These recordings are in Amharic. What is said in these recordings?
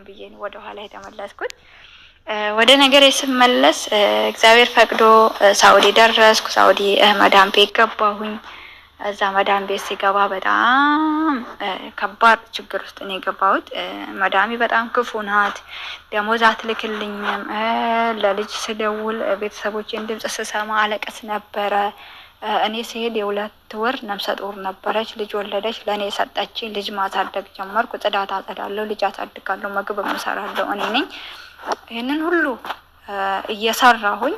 አልፈልግም ብዬ ነው ወደ ኋላ የተመለስኩት። ወደ ነገሬ ስመለስ እግዚአብሔር ፈቅዶ ሳውዲ ደረስኩ። ሳውዲ መዳም ቤት ገባሁኝ። እዛ መዳም ቤት ሲገባ በጣም ከባድ ችግር ውስጥ ነው የገባሁት። መዳሚ በጣም ክፉ ናት። ደሞዝ አትልክልኝም። ለልጅ ስደውል ቤተሰቦቼን ድምጽ ስሰማ አለቀስ ነበረ። እኔ ስሄድ የ2 ወር ነፍሰ ጡር ነበረች። ልጅ ወለደች። ለእኔ ሰጠችኝ። ልጅ ማሳደግ ጀመርኩ። ጽዳት አጸዳለሁ፣ ልጅ አሳድጋለሁ፣ ምግብ እሰራለሁ እኔ ነኝ። ይህንን ሁሉ እየሰራሁኝ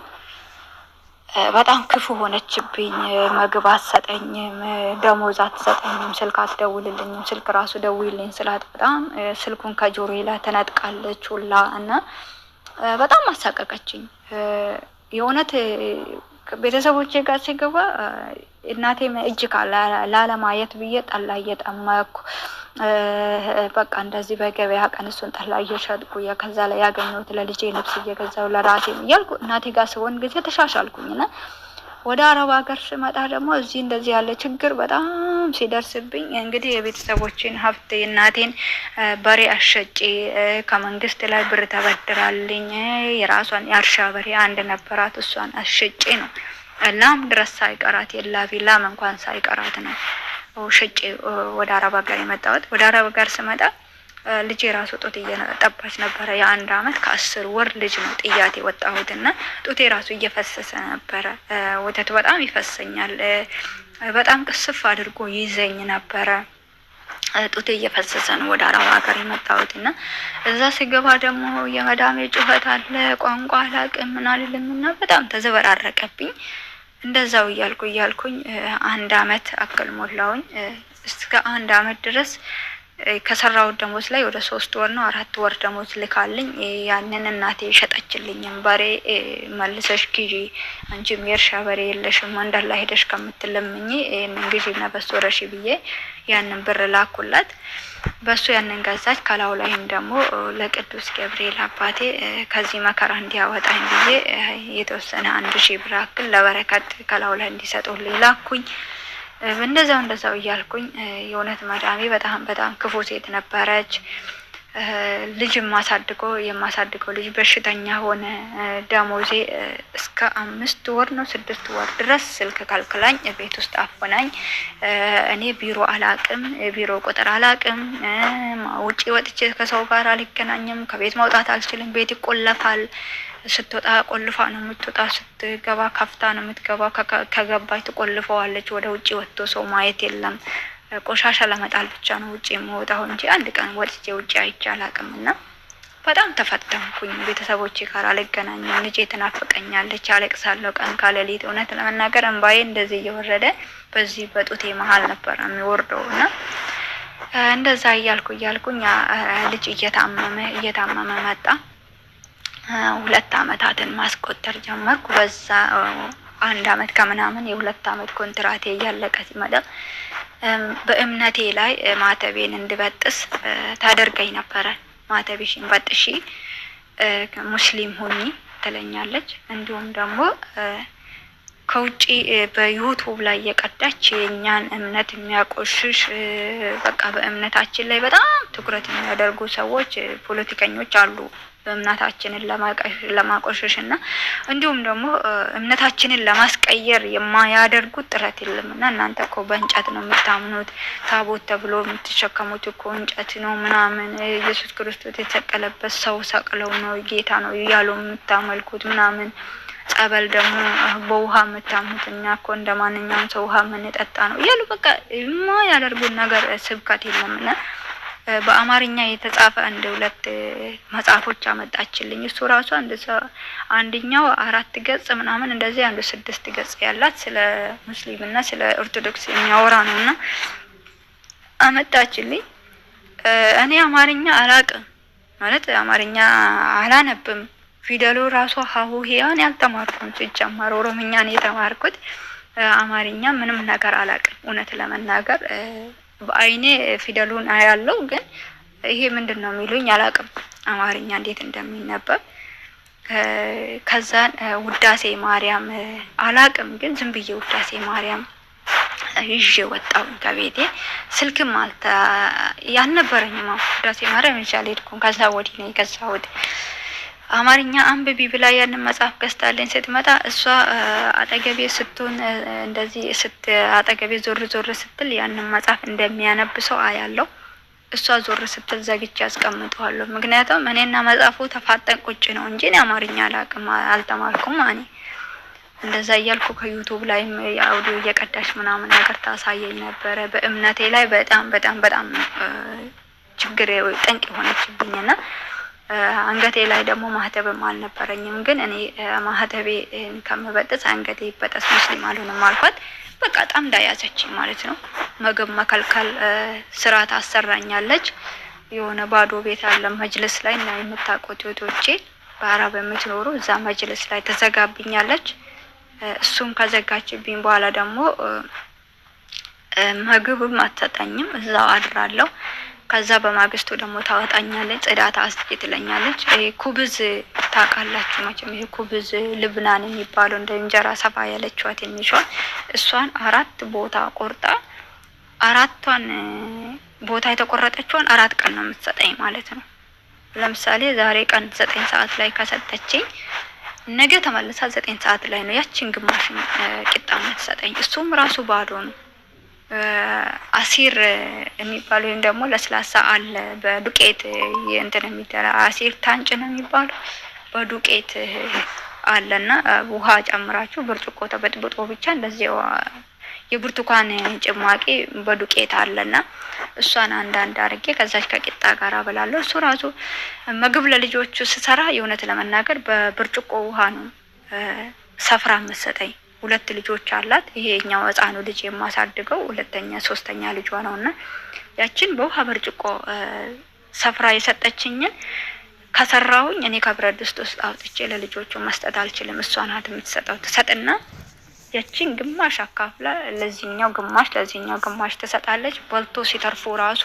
በጣም ክፉ ሆነችብኝ። ምግብ አትሰጠኝም፣ ደሞዝ አትሰጠኝም፣ ስልክ አትደውልልኝም። ስልክ ራሱ ደውይልኝ ስላት በጣም ስልኩን ከጆሮዬ ላይ ትነጥቃለች ሁላ እና በጣም አሳቀቀችኝ። የእውነት ቤተሰቦቼ ጋር ሲገባ እናቴ እጅ ላለማየት ብዬ ጠላ እየጠመኩ በቃ እንደዚህ በገበያ ቀን እሱን ጠላ እየሸጥኩ ከዛ ላይ ያገኘሁት ለልጄ ልብስ እየገዛሁ ለራሴ እያልኩ እናቴ ጋር ስሆን ጊዜ ተሻሻልኩኝና ወደ አረብ ሀገር ስመጣ ደግሞ እዚህ እንደዚህ ያለ ችግር በጣም ሲደርስብኝ እንግዲህ የቤተሰቦችን ሀብት እናቴን በሬ አሸጬ ከመንግስት ላይ ብር ተበድራልኝ የራሷን የእርሻ በሬ አንድ ነበራት እሷን አሸጬ ነው ላም ድረስ ሳይቀራት የላቢ ላም እንኳን ሳይቀራት ነው ሸጬ ወደ አረብ ሀገር የመጣሁት። ወደ አረብ ሀገር ስመጣ ልጄ ራሱ ጡት እየጠባች ነበረ። የ1 አመት ከ10 ወር ልጅ ነው ጥያት የወጣሁትና ጡቴ ራሱ እየፈሰሰ ነበረ። ወተት በጣም ይፈሰኛል። በጣም ቅስፍ አድርጎ ይዘኝ ነበረ። ጡቴ እየፈሰሰ ነው ወደ አረብ ሀገር የመጣሁትና እዛ ሲገባ ደግሞ የመዳሜ ጩኸት አለ። ቋንቋ አላውቅም ምን አልልምና በጣም ተዘበራረቀብኝ። እንደዛው እያልኩኝ 1 አመት አክል ሞላውኝ። እስከ 1 አመት ድረስ ከሰራሁት ደሞዝ ላይ ወደ 3 ወር ነው 4 ወር ደሞዝ ልካልኝ ያንን እናቴ ሸጠችልኝም በሬ መልሰሽ ግዢ አንቺም የእርሻ በሬ የለሽም መንደር ላይ ሄደሽ ከምትለምኚ ይሄንን ግዢና በሱ ረሺ ብዬ ያንን ብር ላኩላት። በሱ ያንን ገዛች። ከላው ላይም ደግሞ ለቅዱስ ገብርኤል አባቴ ከዚህ መከራ እንዲያወጣኝ ብዬ የተወሰነ 1000 ብር አክል ለበረከት ከላው ላይ እንዲሰጡልኝ ላኩኝ። እንደዛው እያልኩኝ የእውነት መዳሜ በጣም ክፉ ሴት ነበረች። ልጅ የማሳድገው ልጅ በሽተኛ ሆነ። ደሞዜ እስከ 5 ወር ነው 6 ወር ድረስ ስልክ ከልክላኝ ቤት ውስጥ አፈናኝ። እኔ ቢሮ አላቅም፣ ቢሮ ቁጥር አላቅም። ውጪ ወጥቼ ከሰው ጋር አልገናኝም። ከቤት መውጣት አልችልም። ቤት ይቆለፋል። ስትወጣ ቆልፋ ነው የምትወጣ፣ ስትገባ ከፍታ ነው የምትገባ። ከገባች ትቆልፈዋለች። ወደ ውጪ ወጥቶ ሰው ማየት የለም። ቆሻሻ ለመጣል ብቻ ነው ውጪ የምወጣው እንጂ አንድ ቀን ወጥቼ ውጪ አይቼ አላውቅምና በጣም ተፈተንኩኝ። ቤተሰቦቼ ጋር አልገናኝም። ልጄ ትናፍቀኛለች። አለቅሳለሁ ቀን ካለሊት። እውነት ለመናገር እንባዬ እንደዚህ እየወረደ በዚህ በጡቴ መሀል ነበር የሚወርደውና እንደዛ እያልኩኝ ልጅ እየታመመ መጣ። 2 አመታትን ማስቆጠር ጀመርኩ። በዛ 1 አመት ከምናምን የ2 አመት ኮንትራቴ እያለቀ ሲመጣ በእምነቴ ላይ ማተቤን እንድበጥስ ታደርገኝ ነበረ። ማተቤሽን በጥሺ ሙስሊም ሁኚ ትለኛለች። እንዲሁም ደግሞ ከውጪ በዩቲዩብ ላይ የቀዳች የኛን እምነት የሚያቆሽሽ በቃ በእምነታችን ላይ በጣም ትኩረት የሚያደርጉ ሰዎች ፖለቲከኞች አሉ። እምነታችንን ለማቆሸሽ እና እንዲሁም ደግሞ እምነታችንን ለማስቀየር የማያደርጉት ጥረት የለምና እናንተ እኮ በእንጨት ነው የምታምኑት፣ ታቦት ተብሎ የምትሸከሙት እኮ እንጨት ነው ምናምን፣ ኢየሱስ ክርስቶስ የተሰቀለበት ሰው ሰቅለው ነው ጌታ ነው እያሉ የምታመልኩት ምናምን፣ ጸበል ደግሞ በውሃ የምታምኑት እኛ እኮ እንደማንኛውም ሰው ውሃ የምንጠጣ ነው እያሉ በቃ የማያደርጉት ነገር ስብከት የለምና በአማርኛ የተጻፈ 2 መጽሐፎች አመጣችልኝ። እሱ ራሱ አንደኛው 4 ገጽ ምናምን እንደዚህ 6 ገጽ ያላት ስለ ሙስሊምና ስለ ኦርቶዶክስ የሚያወራ ነውና አመጣችልኝ። እኔ አማርኛ አላቅም ማለት አማርኛ አላነብም። ፊደሉ ራሱ ሀሁ ሄያን ያልተማርኩም ሲጀመር ኦሮምኛ ነው የተማርኩት። አማርኛ ምንም ነገር አላቅም እውነት ለመናገር በአይኔ ፊደሉን አያለው ግን ይሄ ምንድነው የሚሉኝ አላቅም አማርኛ እንዴት እንደሚነበብ። ከዛን ውዳሴ ማርያም አላቅም ግን ዝም ብዬ ውዳሴ ማርያም ይዤ ወጣሁ ከቤቴ። ስልክም ያልነበረኝም ውዳሴ ማርያም ይዣል ሄድኩኝ። ከዛ ወዲህ ነው የገዛሁት። አማርኛ አንብቢ ብላ ያንን መጽሐፍ ገዝታለኝ ስትመጣ እሷ አጠገቤ ስትሆን እንደዚህ አጠገቤ ዞር ዞር ስትል ያንን መጽሐፍ እንደሚያነብሰው አያለው። እሷ ዞር ስትል ዘግቼ አስቀምጠዋለሁ። ምክንያቱም እኔና መጽሐፉ ተፋጠን ቁጭ ነው እንጂ እኔ አማርኛ አላውቅም፣ አልተማርኩም። እንደዛ እያልኩ ከዩቱብ ላይም የአውዲዮ እየቀዳሽ ምናምን ነገር ታሳየኝ ነበረ። በእምነቴ ላይ በጣም በጣም በጣም ችግር ጠንቅ የሆነችብኝና አንገቴ ላይ ደግሞ ማህተብም አልነበረኝም። ግን እኔ ማህተቤ ከምበጥስ አንገቴ ይበጠስ ሙስሊም አልሆንም አልኳት። በቃ በጣም ዳያዘችኝ ማለት ነው። ምግብ መከልከል ስራ ታሰራኛለች። የሆነ ባዶ ቤት አለ መጅልስ ላይ እና የምታውቁት እህቶቼ በአረብ የምትኖሩ እዛ መጅልስ ላይ ተዘጋብኛለች። እሱም ከዘጋችብኝ በኋላ ደግሞ ምግብም አትሰጠኝም፣ እዛው አድራለሁ። ከዛ በማግስቱ ደግሞ ታወጣኛለች፣ ጽዳት አስጪ ትለኛለች። ኩብዝ ታውቃላችሁ መቼም፣ ይሄ ኩብዝ ልብናን የሚባለው እንደ እንጀራ ሰፋ ያለችዋ ትንሿን፣ እሷን 4 ቦታ ቆርጣ 4ቷን ቦታ የተቆረጠችውን 4 ቀን ነው የምትሰጠኝ ማለት ነው። ለምሳሌ ዛሬ ቀን 9 ሰዓት ላይ ከሰጠችኝ ነገ ተመልሳ 9 ሰዓት ላይ ነው ያቺን ግማሽ ቂጣ የምትሰጠኝ። እሱም ራሱ ባዶ ነው። አሲር የሚባለው ወይም ደግሞ ለስላሳ አለ በዱቄት እንትን የሚደራ አሲር ታንጭ ነው የሚባለው። በዱቄት አለና ውሃ ጨምራችሁ ብርጭቆ ተበጥብጦ ብቻ እንደዚህ የብርቱካን ጭማቂ በዱቄት አለና እሷን አንዳንድ አድርጌ ከዛች ከቂጣ ጋር አበላለሁ። እሱ ራሱ ምግብ ለልጆቹ ስሰራ የእውነት ለመናገር በብርጭቆ ውሃ ነው ሰፍራ መሰጠኝ። 2 ልጆች አላት። ይሄኛው ህፃኑ ልጅ የማሳድገው 2ኛ 3ኛ ልጇ ነውና ያችን በውሃ ብርጭቆ ሰፍራ የሰጠችኝን ከሰራሁኝ እኔ ከብረት ድስት ውስጥ አውጥቼ ለልጆቹ መስጠት አልችልም። እሷ ናት የምትሰጠው። ትሰጥና ያችን ግማሽ አካፍላ ለዚህኛው ግማሽ ለዚህኛው ግማሽ ትሰጣለች። በልቶ ሲተርፉ ራሱ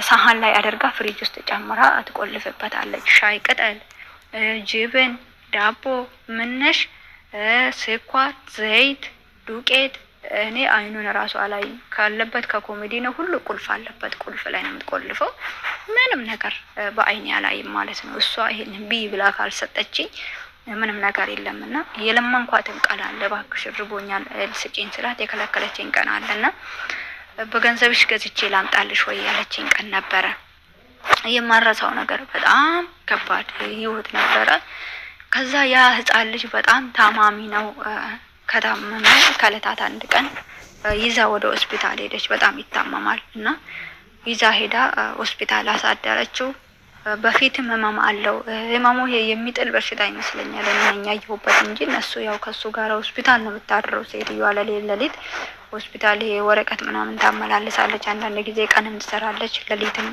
ሳህን ላይ አድርጋ ፍሪጅ ውስጥ ጨምራ ትቆልፍበታለች። ሻይ ቅጠል፣ ጅብን፣ ዳቦ፣ ምነሽ፣ ስኳር፣ ዘይት፣ ዱቄት እኔ አይኑን ራሱ አላይ ካለበት ከኮሜዲ ነው ሁሉ ቁልፍ አለበት። ቁልፍ ላይ ነው የምትቆልፈው። ምንም ነገር በአይኔ አላይም ማለት ነው። እሷ ይሄን ቢ ብላ ካልሰጠችኝ ምንም ነገር የለምና የለመንኳትን ቀን አለ። እባክሽ ርቦኛል ስጪኝ ስላት የከለከለችኝ ቀን አለና በገንዘብሽ ገዝቼ ላምጣልሽ ወይ ያለችኝ ቀን ነበረ። የማረሳው ነገር በጣም ከባድ ህይወት ነበረ። ከዛ ያ ህፃን ልጅ በጣም ታማሚ ነው። ከታመመ ከለታት አንድ ቀን ይዛ ወደ ሆስፒታል ሄደች። በጣም ይታመማል እና ይዛ ሄዳ ሆስፒታል አሳደረችው። በፊትም ህመም አለው። ህመሙ የሚጥል በሽታ ይመስለኛል እኛ ያየሁበት እንጂ እነሱ ያው ከሱ ጋር ሆስፒታል ነው የምታድረው። ሴትዮዋ ለሌሊት ሆስፒታል ወረቀት ምናምን ታመላልሳለች። አንዳንድ ጊዜ ቀንም ትሰራለች፣ ሌሊትም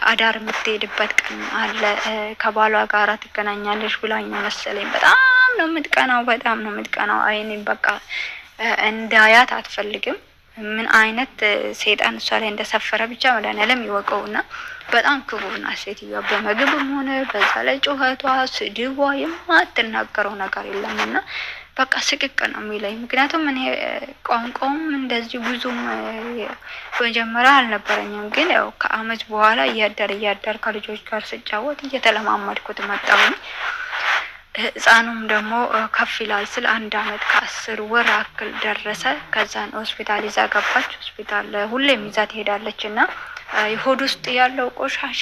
አዳር የምትሄድበት ቀን አለ። ከባሏ ጋራ ትገናኛለች ብላኝ መሰለኝ። በጣም ነው የምትቀናው፣ በጣም ነው የምትቀናው። አይኔ በቃ እንዳያት አትፈልግም። ምን አይነት ሰይጣን እሷ ላይ እንደሰፈረ ብቻ መድኃኒዓለም ይወቀውና በጣም ክቡር ናት ሴትዮዋ። በምግብም ሆነ በዛ ላይ ጩኸቷ፣ ስድቧ የማትናገረው ነገር የለምና በቃ ስቅቅ ነው የሚለኝ። ምክንያቱም እኔ ቋንቋውም እንደዚህ ብዙም በመጀመሪያ አልነበረኝም፣ ግን ያው ከአመት በኋላ እያደር ከልጆች ጋር ስጫወት እየተለማመድኩት መጣሁኝ። ህፃኑም ደግሞ ከፍ ይላል ስል 1 አመት ከ10 ወር አክል ደረሰ። ከዛን ሆስፒታል ይዛ ገባች። ሆስፒታል ሁሌም ይዛ ትሄዳለች እና የሆድ ውስጥ ያለው ቆሻሻ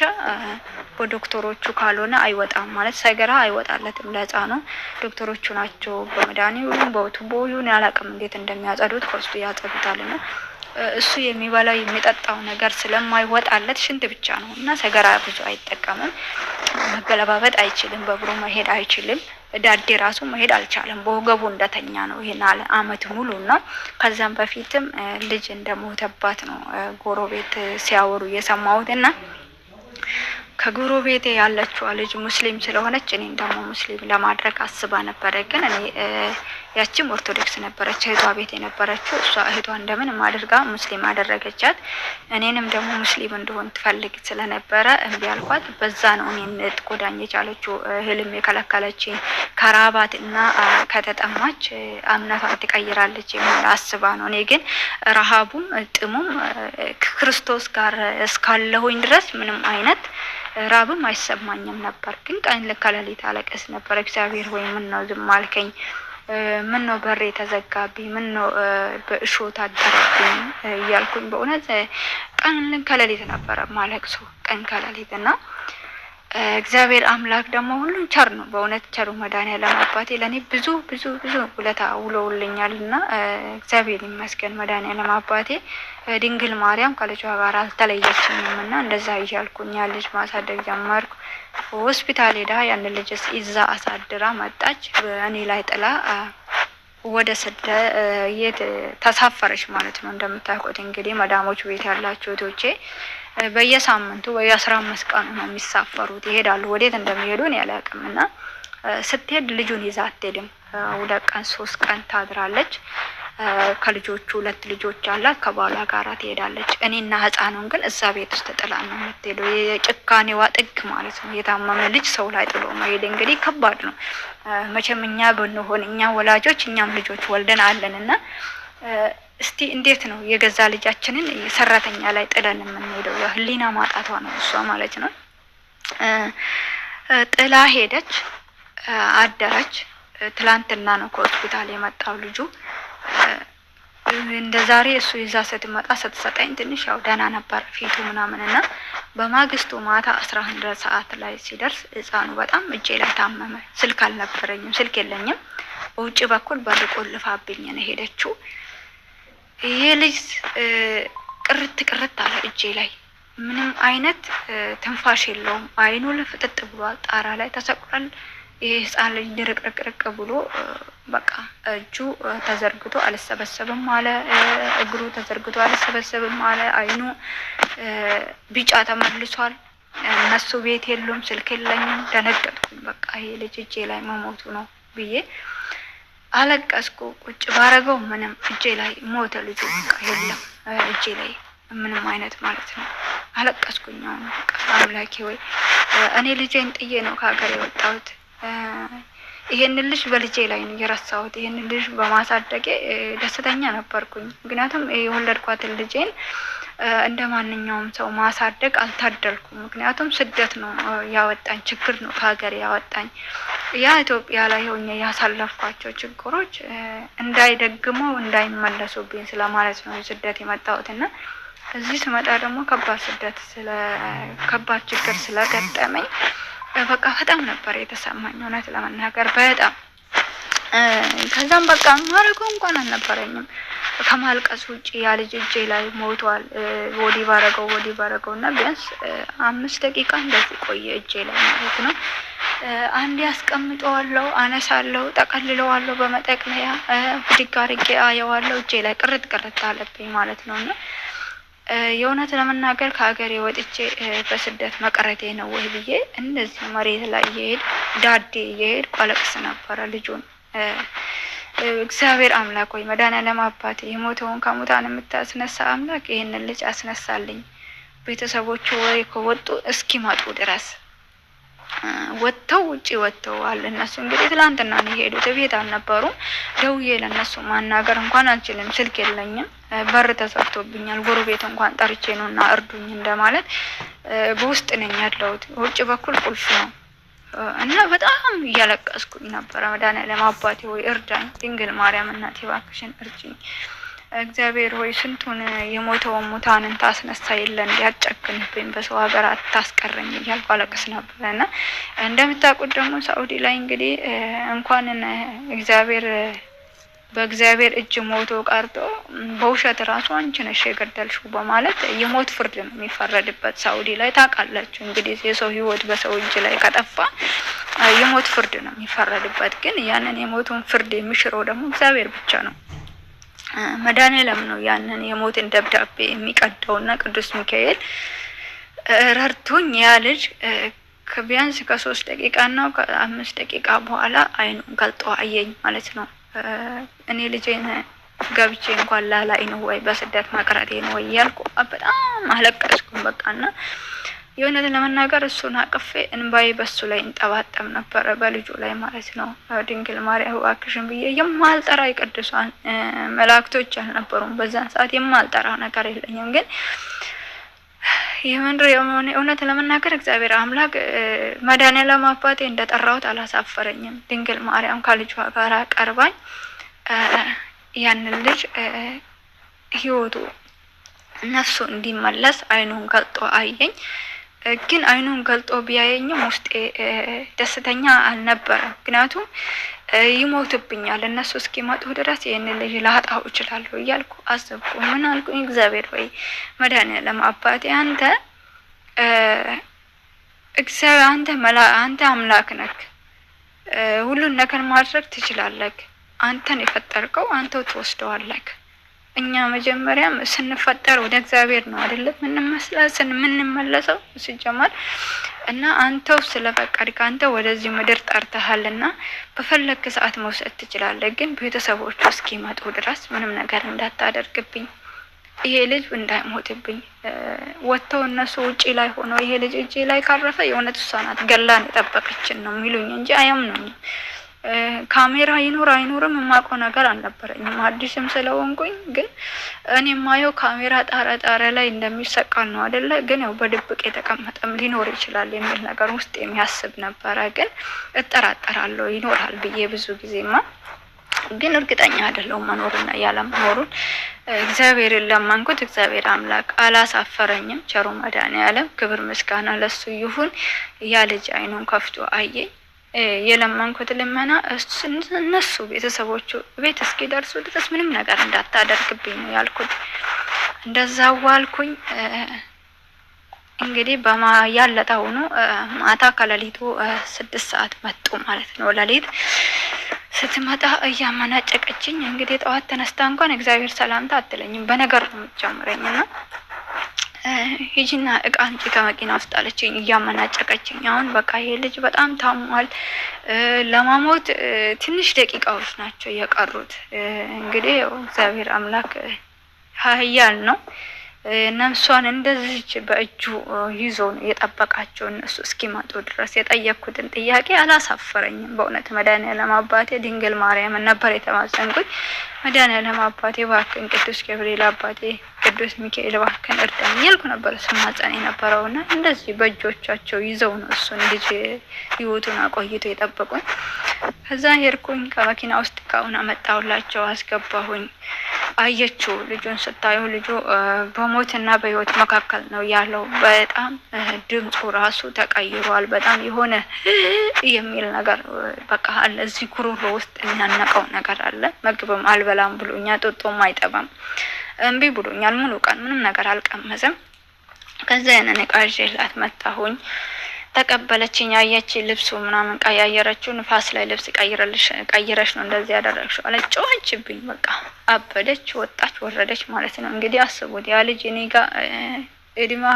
በዶክተሮቹ ካልሆነ አይወጣም ማለት ሰገራ አይወጣለትም ለህፃኑ። ዶክተሮቹ ናቸው በመድኃኒው በቱቦ ይሁን ያላቅም እንዴት እንደሚያጸዱት ከውስጡ ያጸዱታልና እሱ የሚበላው የሚጠጣው ነገር ስለማይወጣለት ሽንት ብቻ ነው እና ሰገራ ብዙ አይጠቀምም። መገለባበጥ አይችልም፣ በእግሩ መሄድ አይችልም። ዳዴ ራሱ መሄድ አልቻለም። በወገቡ እንደተኛ ነው ይሄን አመት ሙሉና ከዛም በፊትም ልጅ እንደሞተባት ነው ጎረቤት ሲያወሩ የሰማሁትና ከጎረቤቴ ያለችው ልጅ ሙስሊም ስለሆነች እኔ ደግሞ ሙስሊም ለማድረግ አስባ ነበረ። ግን እኔ ያቺም ኦርቶዶክስ ነበረች እህቷ ቤት የነበረችው። እሷ እህቷ እንደምንም አድርጋ ሙስሊም አደረገቻት። እኔንም ደግሞ ሙስሊም እንደሆን ትፈልግ ስለነበረ እምቢ አልኳት። በዛ ነው እኔን ልትጎዳኝ የቻለችው። እህልም የከለከለችኝ ከራባት እና ከተጠማች እምነቷን ትቀይራለች የሚል አስባ ነው። እኔ ግን ረሃቡም ጥሙም ክርስቶስ ጋር እስካለሁኝ ድረስ ምንም አይነት ራብም አይሰማኝም ነበር። ግን ቀን ለከለሊት አለቀስ ነበር። እግዚአብሔር ሆይ ምን ነው ዝም አልከኝ? ምን ነው በሬ ተዘጋብኝ? ምን ነው በእሾ ታደረብኝ? እያልኩኝ በእውነት ቀን ለከለሊት ነበር ማለቅሱ ቀን ከለሊት እና እግዚአብሔር አምላክ ደግሞ ሁሉን ቸር ነው። በእውነት ቸሩ መድኃኒዓለም አባቴ ለኔ ብዙ ብዙ ብዙ ውለታ ውለውልኛልና እግዚአብሔር ይመስገን። መድኃኒዓለም አባቴ ድንግል ማርያም ከልጇ ጋር አልተለየችኝም እና እንደዛ እያልኩኝ ልጅ ማሳደግ ጀመርኩ። ሆስፒታል ሄዳ ያን ልጅ ይዛ አሳድራ መጣች። እኔ ላይ ጥላ ወደ ስደት ተሳፈረች ማለት ነው። እንደምታውቁት እንግዲህ መዳሞች ቤት ያላችሁ እህቶቼ በየሳምንቱ በየ15 ቀኑ ነው የሚሳፈሩት። ይሄዳሉ። ወዴት እንደሚሄዱ እኔ አላውቅም። እና ስትሄድ ልጁን ይዛ አትሄድም። 2 ቀን 3 ቀን ታድራለች። ከልጆቹ 2 ልጆች አላት። ከባሏ ጋር ትሄዳለች። እኔና ህፃኑን ግን እዛ ቤት ውስጥ ጥላ ነው የምትሄደው። የጭካኔዋ ጥግ ማለት ነው። የታመመ ልጅ ሰው ላይ ጥሎ መሄድ እንግዲህ ከባድ ነው። መቼም እኛ ብንሆን እኛ ወላጆች እኛም ልጆች ወልደን አለንና እስቲ እንዴት ነው የገዛ ልጃችንን ሰራተኛ ላይ ጥለን የምንሄደው? ያ ህሊና ማጣቷ ነው እሷ ማለት ነው። ጥላ ሄደች፣ አደረች። ትላንትና ነው ከሆስፒታል የመጣው ልጁ። እንደ ዛሬ እሱ ይዛ ስትመጣ ስትሰጠኝ ትንሽ ያው ደህና ነበር ፊቱ ምናምንና በማግስቱ ማታ 11 ሰዓት ላይ ሲደርስ ህፃኑ በጣም እጄ ላይ ታመመ። ስልክ አልነበረኝም፣ ስልክ የለኝም። በውጭ በኩል በር ቆልፋብኝ ነው ሄደችው። ይሄ ልጅ ቅርት አለ እጄ ላይ ምንም አይነት ትንፋሽ የለውም። አይኑ ለፍጥጥ ብሏል። ጣራ ላይ ተሰቅሏል። ይሄ ህፃን ልጅ ድርቅርቅርቅ ብሎ በቃ እጁ ተዘርግቶ አልሰበሰብም አለ። እግሩ ተዘርግቶ አልሰበሰብም አለ። አይኑ ቢጫ ተመልሷል። እነሱ ቤት የሉም፣ ስልክ የለኝም። ደነገጥኩኝ። በቃ ይሄ ልጅ እጄ ላይ መሞቱ ነው ብዬ አለቀስኩ። ቁጭ ባረገው ምንም እጄ ላይ ሞተ ልጁ። በቃ የለም እጄ ላይ ምንም አይነት ማለት ነው። አለቀስኩኝ። አሁን በቃ አምላኬ ወይ እኔ ልጄን ጥዬ ነው ከሀገር የወጣሁት። ይሄንን ልጅ በልጄ ላይ ነው የረሳሁት። ይሄንን ልጅ በማሳደጌ ደስተኛ ነበርኩኝ። ምክንያቱም የወለድኳትን ልጄን እንደ ማንኛውም ሰው ማሳደግ አልታደልኩም። ምክንያቱም ስደት ነው ያወጣኝ፣ ችግር ነው ከሀገር ያወጣኝ። ያ ኢትዮጵያ ላይ ሆኜ ያሳለፍኳቸው ችግሮች እንዳይደግመው እንዳይመለሱብኝ ስለማለት ነው ስደት የመጣሁትና እዚህ ስመጣ ደግሞ ከባድ ችግር ስለገጠመኝ በቃ በጣም ነበር የተሰማኝ እውነት ለመናገር በጣም። ከዛም በቃ ማረገው እንኳን አልነበረኝም ከማልቀስ ውጪ። ያ ልጅ እጄ ላይ ሞቷል። ወዲህ ባረገው እና ቢያንስ 5 ደቂቃ እንደዚህ ቆየ እጄ ላይ ማለት ነው። አንዴ አስቀምጠዋለሁ፣ አነሳለሁ፣ ጠቀልለዋለሁ በመጠቅለያ ብድግ አድርጌ አየዋለሁ። እጄ ላይ ቅርት አለብኝ ማለት ነውና የእውነት ለመናገር ከሀገሬ ወጥቼ በስደት መቀረቴ ነው ወይ ብዬ እንደዚህ መሬት ላይ ዳዴ እየሄድኩ አለቅስ ነበረ ልጁን። እግዚአብሔር አምላክ ወይ መድኃኒዓለም አባቴ የሞተውን ከሙታን የምታስነሳ አምላክ ይህንን ልጅ አስነሳልኝ። ቤተሰቦቹ ወይ ከወጡ እስኪመጡ ድረስ ውጪ ወጥተዋል። እነሱ እንግዲህ ትላንትና ነው የሄዱት፣ ቤት አልነበሩም። ደውዬ ለነሱ ማናገር እንኳን አልችልም፣ ስልክ የለኝም። በር ተዘግቶብኛል። ጎረቤት እንኳን ጠርቼ ነውና እርዱኝ እንደማለት በውስጥ ነኝ ያለሁት። ውጭ በኩል ቁልፍ ነው እና በጣም እያለቀስኩኝ ነበረ። መድኃኒዓለም አባቴ ሆይ እርዳኝ፣ ድንግል ማርያም እናቴ እባክሽን እርጂኝ። እግዚአብሔር ሆይ ስንቱን የሞተውን ሙታንን ታስነሳ የለ እንዲያጨክንብኝ በሰው ሀገር አታስቀረኝ እያልኩ አለቅስ ነበርና እንደምታውቁት ደግሞ ሳኡዲ ላይ እንግዲህ እንኳንን በእግዚአብሔር እጅ ሞቶ ቀርቶ በውሸት ራሱ አንቺ ነሽ የገደልሽው በማለት የሞት ፍርድ ነው የሚፈረድበት ሳኡዲ ላይ። ታውቃላችሁ እንግዲህ የሰው ሕይወት በሰው እጅ ላይ ከጠፋ የሞት ፍርድ ነው የሚፈረድበት። ግን ያንን የሞቱን ፍርድ የሚሽረው ደግሞ እግዚአብሔር ብቻ ነው። መድኃኒዓለም ነው ያንን የሞትን ደብዳቤ የሚቀደውና ቅዱስ ሚካኤል ረድቶኝ ያ ልጅ ቢያንስ ከ3 ደቂቃ እና ከ5 ደቂቃ በኋላ አይኑን ገልጦ አየኝ ማለት ነው። እኔ ልጄን ገብቼ እንኳን ላላይ ነው ወይ በስደት መቅረቴ ነው ወይ ያልኩ በጣም አለቀስኩኝ። በቃና የእውነት ለመናገር እሱን አቅፌ እንባዬ በሱ ላይ እንጠባጠም ነበረ፣ በልጁ ላይ ማለት ነው። ድንግል ማርያም እባክሽን ብዬ የማልጠራ የቅዱሳን መላእክቶች አልነበሩም በዛን ሰዓት፣ የማልጠራ ነገር የለኝም። ግን የምንድር እውነት ለመናገር እግዚአብሔር አምላክ መድኃኔዓለም አባቴ እንደጠራሁት አላሳፈረኝም። ድንግል ማርያም ከልጇ ጋር ቀርባኝ ያንን ልጅ ህይወቱ ነፍሱ እንዲመለስ አይኑን ገልጦ አየኝ። ግን አይኑን ገልጦ ቢያየኝም ውስጤ ደስተኛ አልነበረም። ምክንያቱም ይሞትብኛል እነሱ እስኪመጡ ድረስ ይህንን ልጅ ላጣው እችላለሁ እያልኩ አሰብኩ። ምን አልኩኝ? እግዚአብሔር ወይ መድኃኔዓለም አባቴ አንተ አንተ አምላክ ነህ፣ ሁሉን ነገር ማድረግ ትችላለህ። አንተን የፈጠርከው አንተው ትወስደዋለህ። እኛ መጀመሪያም ስንፈጠር ወደ እግዚአብሔር ነው አይደለም የምንመለሰው ሲጀመር እና አንተው ስለፈቀድክ አንተ ወደዚህ ምድር ጠርተሃልና በፈለክ ሰዓት መውሰድ ትችላለህ። ግን ቤተሰቦቹ እስኪመጡ ድረስ ምንም ነገር እንዳታደርግብኝ፣ ይሄ ልጅ እንዳይሞትብኝ። ወጥተው እነሱ ውጪ ላይ ሆኖ ይሄ ልጅ እጄ ላይ ካረፈ የእውነት እሷ ናት ገላን የጠበቀችን ነው የሚሉኝ እንጂ አያምኑኝም። ካሜራ ይኑር አይኑርም የማውቀው ነገር አልነበረኝም፣ አዲስም ስለሆንኩኝ። ግን እኔ የማየው ካሜራ ጣራ ላይ እንደሚሰቀል ነው አይደለ? ግን ያው በድብቅ የተቀመጠም ሊኖር ይችላል የሚል ነገር ውስጥ የሚያስብ ነበረ። ግን እጠራጠራለሁ ይኖራል ብዬ ብዙ ጊዜማ፣ ግን እርግጠኛ አይደለሁም መኖርና ያለመኖሩን። እግዚአብሔርን ለማንኩት፣ እግዚአብሔር አምላክ አላሳፈረኝም። ቸሩ መድኃኔዓለም ክብር ምስጋና ለሱ ይሁን። ያ ልጅ አይኑን ከፍቶ አየኝ። የለመንኩት ልመና እነሱ ቤተሰቦቹ ቤት እስኪደርሱ ድረስ ምንም ነገር እንዳታደርግብኝ ነው ያልኩት። እንደዛው ዋልኩኝ። እንግዲህ ያለጣው ነው ማታ ከሌሊቱ 6 ሰዓት መጡ ማለት ነው። ሌሊት ስትመጣ እያመናጨቀችኝ እንግዲህ ጠዋት ተነስታ እንኳን እግዚአብሔር ሰላምታ አትለኝም፣ በነገር ነው የምትጀምረኝና ሂጂና እቃ አንቺ ከመኪና ውስጥ አለችኝ እያመናጨቀችኝ። አሁን በቃ ይሄ ልጅ በጣም ታሟል፣ ለማሞት ትንሽ ደቂቃዎች ናቸው የቀሩት። እንግዲህ እግዚአብሔር አምላክ ኃያል ነው። ነፍሷን እንደዚች በእጁ ይዞ ነው የጠበቃቸው እነሱ እስኪመጡ ድረስ። የጠየቅኩትን ጥያቄ አላሳፈረኝም በእውነት መድኃኔዓለም አባቴ ድንግል ማርያም ነበር የተማጸንኩኝ። መድኃኔዓለም አባቴ እባክህን፣ ቅዱስ ገብርኤል አባቴ፣ ቅዱስ ሚካኤል እባክህን እርዳኝ እያልኩ ነበር ስማጸን የነበረውና እንደዚህ በእጆቻቸው ይዘው ነው እሱን ልጅ ህይወቱን አቆይቶ የጠበቁኝ። ከዛ ሄድኩኝ፣ ከመኪና ውስጥ እቃውን አመጣሁላቸው፣ አስገባሁኝ። አየችው። ልጁን ስታየው ልጁ በሞትና በህይወት መካከል ነው ያለው። በጣም ድምፁ ራሱ ተቀይሯል። በጣም የሆነ የሚል ነገር በቃ አለ እዚህ ጉሮሮ ውስጥ የሚያነቀው ነገር አለ። ምግብም አልበላም ብሎኛል፣ ጡጦም አይጠባም እምቢ ብሎኛል። ሙሉ ቀን ምንም ነገር አልቀመሰም። ከዛ ያንን እቃ ይዤላት መጣሁኝ። ተቀበለችኝ። አየች ልብሱ ምናምን ቀያየረችው። ንፋስ ላይ ልብስ ቀይረሽ ነው እንደዚህ ያደረግሽው አለች። ጮኸችብኝ። በቃ አበደች፣ ወጣች፣ ወረደች ማለት ነው። እንግዲህ አስቡት ያ ልጅ እኔ ጋር እድሜዋ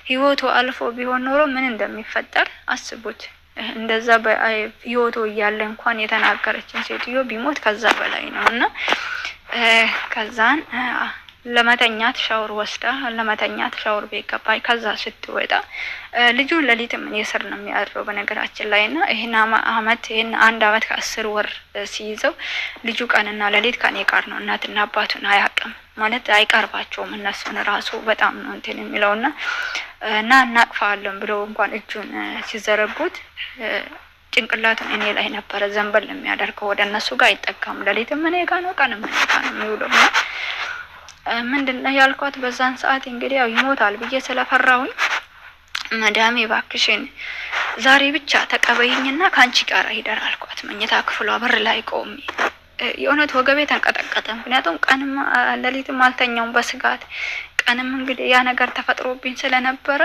ህይወቱ አልፎ ቢሆን ኖሮ ምን እንደሚፈጠር አስቡት። እንደዛ በህይወቱ እያለ እንኳን የተናገረችን ሴትዮ ቢሞት ከዛ በላይ ነው። እና ከዛን ለመተኛት ሻወር ወስዳ ለመተኛት ሻወር ቤት ገባች። ከዛ ስትወጣ ልጁ ለሊት ምን የስር ነው የሚያድረው በነገራችን ላይ እና ይሄን አንድ አመት ከ10 ወር ሲይዘው ልጁ ቀንና ለሊት ከኔ ጋር ነው። እናትና አባቱን አያውቅም ማለት አይቀርባቸውም። እነሱን ራሱ በጣም ነው እንትን የሚለውና እና እናቅፋለን ብለው እንኳን እጁን ሲዘረጉት ጭንቅላቱን እኔ ላይ ነበረ ዘንበል የሚያደርገው። ወደ እነሱ ጋር አይጠጋም። ለሊት ምን ጋር ነው ቀን ምን ጋር ነው የሚውለው። ምንድነው ያልኳት በዛን ሰዓት እንግዲህ ያው ይሞታል ብዬ ስለፈራሁኝ መዳሜ ባክሽን ዛሬ ብቻ ተቀበይኝና ካንቺ ጋር ሄደር አልኳት። መኝታ ክፍሏ በር ላይ ቆሜ የእውነት ወገቤ ተንቀጠቀጠ። ምክንያቱም ቀንም ለሊትም አልተኛውም በስጋት። ቀንም እንግዲህ ያ ነገር ተፈጥሮብኝ ስለነበረ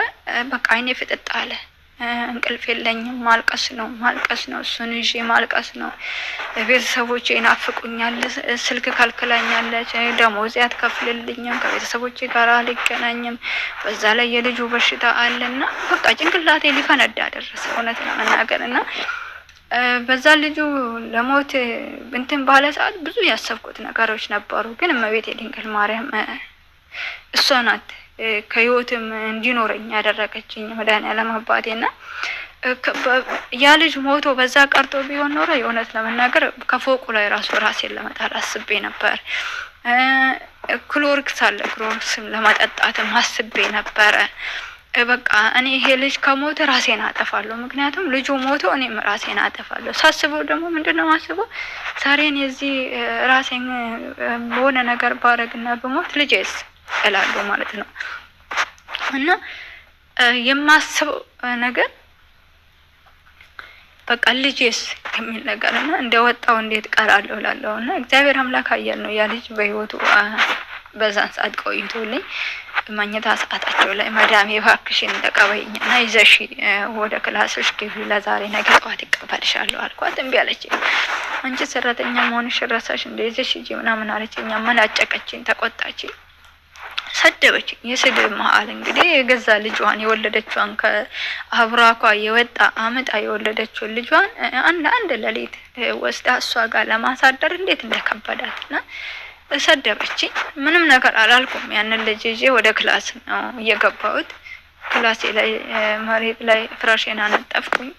በቃ አይኔ ፍጥጥ አለ። እንቅልፍ የለኝም። ማልቀስ ነው እሱን ይዤ ማልቀስ ነው። ቤተሰቦቼ ይናፍቁኛል። ስልክ ከልክላኛለች። ደሞዝ አትከፍልልኝም። ከቤተሰቦቼ ጋር አልገናኝም። በዛ ላይ የልጁ በሽታ አለና በቃ ጭንቅላቴ ሊፈነዳ ደረሰ እውነት ለመናገርና በዛ ልጁ ለሞት እንትን ባለ ሰዓት ብዙ ያሰብኩት ነገሮች ነበሩ። ግን እመቤቴ ድንግል ማርያም እሷ ናት ከህይወትም እንዲኖረኝ ያደረገችኝ መድኃኒዓለም አባቴና ያ ልጅ ሞቶ በዛ ቀርቶ ቢሆን ኖሮ የእውነት ለመናገር ከፎቁ ላይ ራሴን ለመጣል አስቤ ነበር። ክሎሪክስ አለ፣ ክሎሪክስም ለማጠጣትም አስቤ ነበረ። በቃ እኔ ይሄ ልጅ ከሞተ ራሴን አጠፋለሁ። ምክንያቱም ልጁ ሞቶ እኔም ራሴን አጠፋለሁ። ሳስበው ደግሞ ምንድነው ማስበው ዛሬን የዚህ ራሴን በሆነ ነገር ባረግና በሞት ልጄስ እላለሁ ማለት ነው። እና የማስበው ነገር በቃ ልጄስ ከሚል ነገር እና እንደወጣው እንዴት ቀራለሁ እላለሁ። እና እግዚአብሔር አምላክ አየር ነው ያ ልጅ በህይወቱ በዛን ሰዓት ቆይቶልኝ መኝታ ሰዓታቸው ላይ መዳሜ እባክሽን ተቀበይኝና ይዘሽ ወደ ክላስሽ ግቢ፣ ለዛሬ ነገ ጠዋት ይቀበልሻለሁ አልኳት። እምቢ አለችኝ። አንቺ ሰራተኛ መሆንሽ ረሳሽ እንደ ይዘሽ ሂጂ ምናምን አለችኝ። አመናጨቀችኝ፣ ተቆጣችኝ፣ ሰደበችኝ። የስድብ መሀል እንግዲህ የገዛ ልጇን የወለደችዋን ከአብራኳ የወጣ አመጣ የወለደችውን ልጇን አንድ ሌሊት ወስዳ እሷ ጋር ለማሳደር እንዴት እንደከበዳትና ሰደበችኝ። ምንም ነገር አላልኩም። ያንን ልጅ ይዤ ወደ ክላስ ነው እየገባሁት። ክላሴ ላይ መሬት ላይ ፍራሽን አነጠፍኩኝ።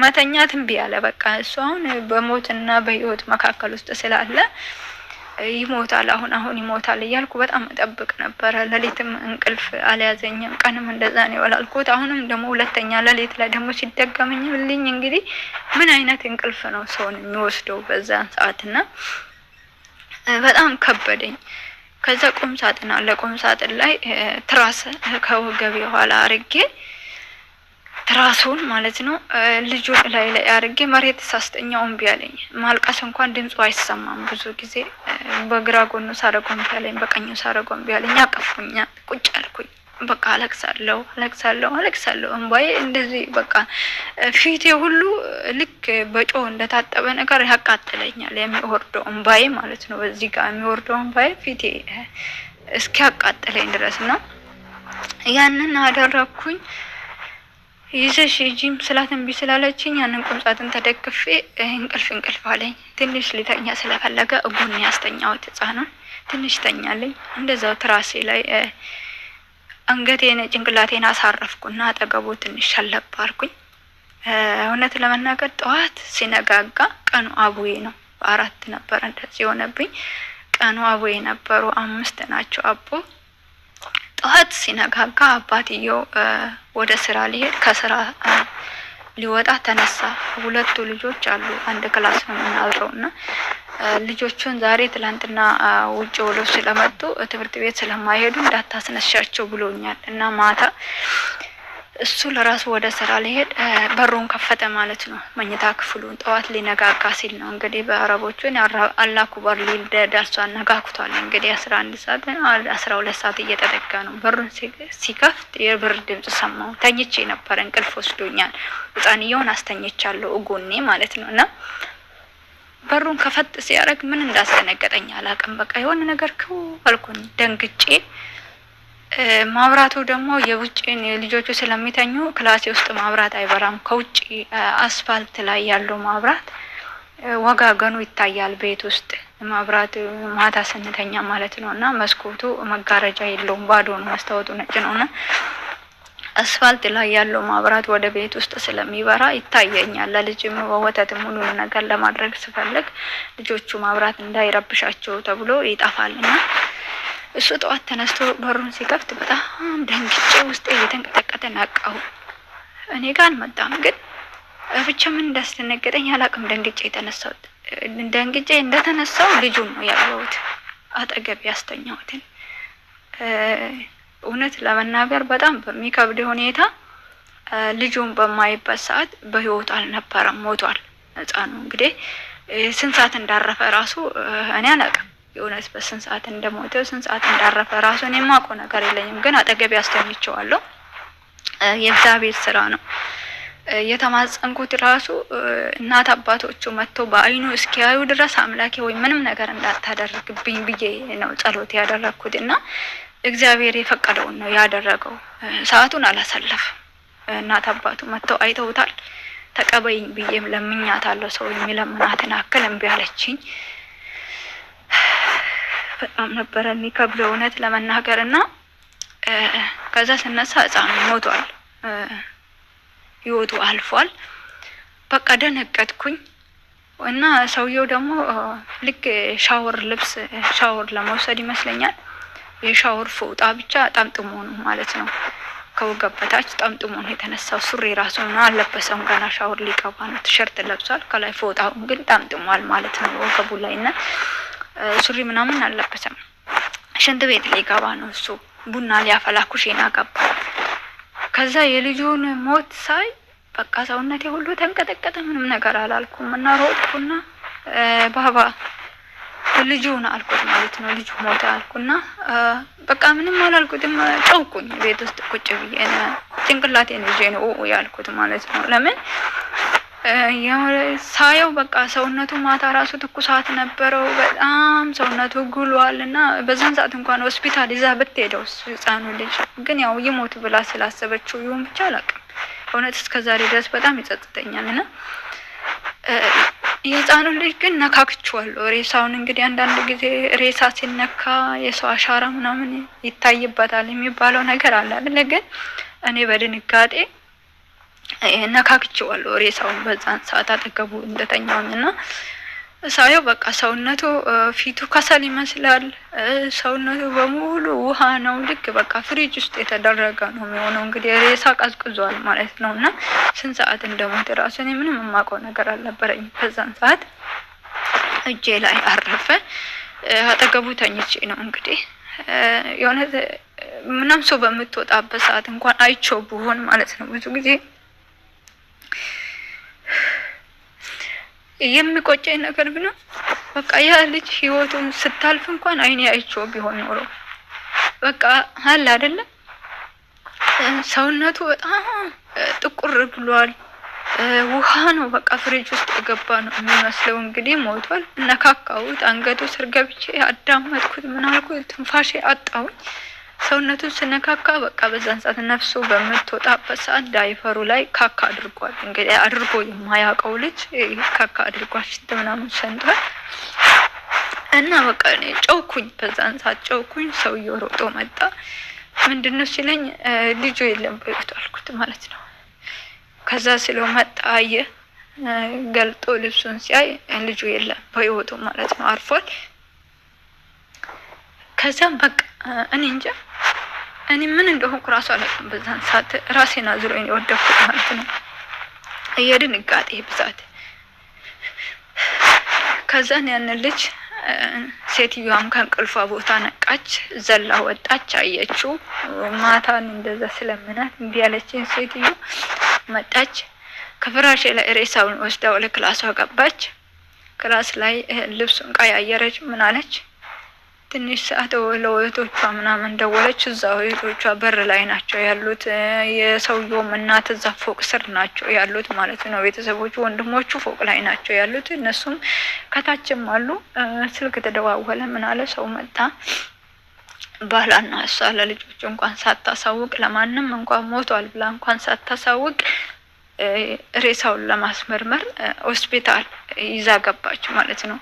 መተኛት እምቢ አለ። በቃ እሱ አሁን በሞትና በህይወት መካከል ውስጥ ስላለ ይሞታል፣ አሁን ይሞታል እያልኩ በጣም እጠብቅ ነበረ። ሌሊትም እንቅልፍ አልያዘኝም፣ ቀንም እንደዛ ነው ያልኩት። አሁንም ደግሞ ሁለተኛ ሌሊት ላይ ደግሞ ሲደገምልኝ እንግዲህ ምን አይነት እንቅልፍ ነው ሰውን የሚወስደው በዛን ሰዓትና በጣም ከበደኝ። ከዛ ቁም ሳጥን አለ፣ ቁም ሳጥን ላይ ትራስ ከወገቤ ኋላ አርጌ ትራሱን ማለት ነው ልጁ ላይ አርጌ መሬት ሳስተኛው እምቢ አለኝ። ማልቀስ እንኳን ድምፁ አይሰማም። ብዙ ጊዜ በግራ ጎኑ ሳረጎም እምቢ አለኝ፣ በቀኙ ሳረጎም እምቢ አለኝ። አቀፉኛ፣ ቁጭ አልኩኝ። በቃ አለቅሳለሁ። እንባዬ እንደዚህ በቃ ፊቴ ሁሉ ልክ በጮህ እንደታጠበ ነገር ያቃጥለኛል። የሚወርደው እንባዬ ማለት ነው። በዚህ ጋር የሚወርደው እንባዬ ፊቴ እስኪያቃጥለኝ ድረስ ነው። ያንን አደረኩኝ። ይዘሽ ሂጂም ስላት እምቢ ስላለችኝ ያንን ቁም ሳጥን ተደግፌ እንቅልፍ አለኝ። ትንሽ ሊተኛ ስለፈለገ እጎኔ ያስተኛሁት ህፃኑን ትንሽ ተኛልኝ። እንደዛው ትራሴ ላይ አንገቴን ጭንቅላቴን አሳረፍኩና አጠገቡ ትንሽ ሸለብ አልኩኝ። እውነት ለመናገር ጠዋት ሲነጋጋ ቀኑ አቡዬ ነው። በአራት ነበር እንደዚህ ሆነብኝ። ቀኑ አቡዬ ነበሩ፣ 5 ናቸው አቦ። ጠዋት ሲነጋጋ አባትየው ወደ ስራ ሊሄድ ከስራ ሊወጣ ተነሳ። 2 ልጆች አሉ፣ አንድ ክላስ ነው የምናድረውና ልጆቹን ዛሬ ትላንትና ውጭ ውለው ስለመጡ ትምህርት ቤት ስለማይሄዱ እንዳታስነሻቸው ብሎኛል። እና ማታ እሱ ለራሱ ወደ ስራ ሊሄድ በሩን ከፈተ ማለት ነው፣ መኝታ ክፍሉን። ጠዋት ሊነጋጋ ሲል ነው እንግዲህ በአረቦቹን አላኩ በር ሊል ደርሷል፣ ነጋግቷል። እንግዲህ 11 ሰዓት 12 ሰዓት እየተጠጋ ነው። በሩን ሲከፍት የብር ድምጽ ሰማሁ። ተኝቼ ነበር፣ እንቅልፍ ወስዶኛል። ህፃንየውን አስተኝቻለሁ እጎኔ ማለት ነው። እና በሩን ከፈት ሲያደርግ ምን እንዳስደነገጠኝ አላውቅም። በቃ የሆነ ነገር ክው አልኩኝ፣ ደንግጬ። ማብራቱ ደግሞ የውጭን ልጆቹ ስለሚተኙ ክላሴ ውስጥ ማብራት አይበራም። ከውጭ አስፋልት ላይ ያለው ማብራት ወጋገኑ ይታያል። ቤት ውስጥ ማብራት ማታ ስንተኛ ማለት ነው። እና መስኮቱ መጋረጃ የለውም፣ ባዶ ነው፣ መስታወቱ ነጭ ነውና አስፋልት ላይ ያለው ማብራት ወደ ቤት ውስጥ ስለሚበራ ይታየኛል። ለልጅም ወተት ሙሉ ነገር ለማድረግ ስፈልግ ልጆቹ ማብራት እንዳይረብሻቸው ተብሎ ይጠፋልና እሱ ጠዋት ተነስቶ በሩን ሲከፍት በጣም ደንግጬ ውስጤ እየተንቀጠቀጠ ነቃሁ። እኔ ጋር አልመጣም፣ ግን ብቻ ምን እንዳስደነገጠኝ አላውቅም። ደንግጬ እንደተነሳው ልጁን ነው ያየሁት፣ አጠገብ ያስተኛሁትን። እውነት ለመናገር በጣም በሚከብድ ሁኔታ ልጁን በማይበት ሰዓት በህይወት አልነበረም፣ ሞቷል። ህፃኑ እንግዲህ ስንት ሰዓት እንዳረፈ ራሱ እኔ አላውቅም። የእውነት በስንት ሰዓት እንደሞተ ስንት ሰዓት እንዳረፈ ራሱ እኔ የማውቀው ነገር የለኝም። ግን አጠገብ ያስተኝቼዋለሁ። የእግዚአብሔር ስራ ነው። የተማጸንኩት ራሱ እናት አባቶቹ መጥተው በአይኑ እስኪያዩ ድረስ አምላኬ ወይ ምንም ነገር እንዳታደርግብኝ ብዬ ነው ጸሎት ያደረኩት። እና እግዚአብሔር የፈቀደውን ነው ያደረገው። ሰዓቱን አላሳለፈም። እናት አባቱ መጥተው አይተውታል፣ ተቀበይኝ ብዬም ለምኛታለሁ። ሰው የሚለምናትን አክል እምቢ አለችኝ። በጣም ነበረ የሚከብደው እውነት ለመናገር እና ከዛ ስነሳ ህፃኑ ሞቷል፣ ህይወቱ አልፏል። በቃ ደነገጥኩኝ እና ሰውየው ደግሞ ልክ ሻወር ለመውሰድ ይመስለኛል የሻወር ፎጣ ብቻ ጠምጥሞ ነው ማለት ነው። ከወገብ በታች ጠምጥሞ ነው የተነሳው። ሱሪ ራሱ ነው አልለበሰም፣ ገና ሻወር ሊገባ ነው። ቲሸርት ለብሷል፣ ከላይ ፎጣውን ግን ጠምጥሟል ማለት ነው ወገቡ ላይ እና ሱሪ ምናምን አልለበሰም። ሽንት ቤት ሊገባ ነው እሱ። ቡና ሊያፈላ ኩሽና ገባ። ከዛ የልጁን ሞት ሳይ በቃ ሰውነቴ ሁሉ ተንቀጠቀጠ። ምንም ነገር አላልኩም እና ሮጥኩና ባባ ልጁን አልኩት ማለት ነው። ልጁ ሞተ አልኩና በቃ ምንም አላልኩትም። ጨውኩኝ ቤት ውስጥ ቁጭ ብዬ ጭንቅላቴን ይዤ ነው ያልኩት ማለት ነው። ለምን ሳየው በቃ ሰውነቱ ማታ ራሱ ትኩሳት ነበረው፣ በጣም ሰውነቱ ጉሏል እና በዛን ሰዓት እንኳን ሆስፒታል ይዛ ብትሄደው ህፃኑ ልጅ ግን ያው ይሞት ብላ ስላሰበችው ይሁን ብቻ አላውቅም። እውነት እስከዛሬ ድረስ በጣም ይጸጽተኛል እና የህፃኑ ልጅ ግን ነካክቼዋለሁ ሬሳውን። እንግዲህ አንዳንድ ጊዜ ሬሳ ሲነካ የሰው አሻራ ምናምን ይታይበታል የሚባለው ነገር አለ አይደል? ግን እኔ በድንጋጤ ነካክቼዋለሁ ሬሳውን በዛን ሰዓት አጠገቡ እንደተኛውኝና ሳየው በቃ ሰውነቱ ፊቱ ከሰል ይመስላል። ሰውነቱ በሙሉ ውሃ ነው። ልክ በቃ ፍሪጅ ውስጥ የተደረገ ነው የሚሆነው። እንግዲህ ሬሳ ቀዝቅዟል ማለት ነው። እና ስንት ሰዓት እንደሞተ ራሱ እኔ ምንም የማውቀው ነገር አልነበረኝ። በዛን ሰዓት እጄ ላይ አረፈ። አጠገቡ ተኝቼ ነው እንግዲህ የሆነ ምናም ሰው በምትወጣበት ሰዓት እንኳን አይቼው ብሆን ማለት ነው ብዙ ጊዜ የሚቆጨኝ ነገር ቢኖር በቃ ያ ልጅ ህይወቱን ስታልፍ እንኳን አይኔ አይቼው ቢሆን ኖሮ በቃ አለ አይደለ ሰውነቱ በጣም ጥቁር ብሏል። ውሃ ነው በቃ ፍሪጅ ውስጥ የገባ ነው የሚመስለው። እንግዲህ ሞቷል። ነካካሁት፣ አንገቱ ስር ገብቼ አዳመጥኩት፣ ምን አልኩት፣ ትንፋሼ አጣሁኝ። ሰውነቱ ስነካካ በቃ በዛን ሰዓት ነፍሱ በምትወጣበት ሰዓት ዳይፈሩ ላይ ካካ አድርጓል። እንግዲህ አድርጎ የማያውቀው ልጅ ካካ አድርጓል፣ ሽንት ምናምን ሸንቷል። እና በቃ እኔ ጨውኩኝ፣ በዛን ሰዓት ጨውኩኝ። ሰውየው ሮጦ መጣ። ምንድነው ሲለኝ ልጁ የለም በሕይወቱ አልኩት ማለት ነው። ከዛ ስለው መጣ፣ አየ፣ ገልጦ ልብሱን ሲያይ ልጁ የለም በሕይወቱ ማለት ነው፣ አርፏል። ከዛም በቃ እኔ እንጃ እኔ ምን እንደሆንኩ ራሱ አላውቅም። በዛን ሰዓት ራሴን አዝሮኝ የወደኩት ማለት ነው፣ የድንጋጤ ብዛት። ከዛን ያንን ልጅ ሴትዮዋም ከእንቅልፏ ቦታ ነቃች፣ ዘላ ወጣች፣ አየችው። ማታን እንደዛ ስለምናት እምቢ ያለችኝ ሴትዮ መጣች። ከፍራሼ ላይ ሬሳውን ወስዳ ወደ ክላሷ ገባች። ክላስ ላይ ልብሱን ቀያየረች። ምን አለች? ትንሽ ሰዓት ለወቶቿ ምናምን ደወለች። እዛው እህቶቿ በር ላይ ናቸው ያሉት። የሰውየውም እናት እዛ ፎቅ ስር ናቸው ያሉት ማለት ነው። ቤተሰቦቹ ወንድሞቹ ፎቅ ላይ ናቸው ያሉት፣ እነሱም ከታችም አሉ። ስልክ ተደዋወለ። ምን አለ? ሰው መጣ። ባላና እሷ ለልጆቹ እንኳን ሳታሳውቅ፣ ለማንም እንኳን ሞቷል ብላ እንኳን ሳታሳውቅ ሬሳውን ለማስመርመር ሆስፒታል ይዛ ገባች ማለት ነው።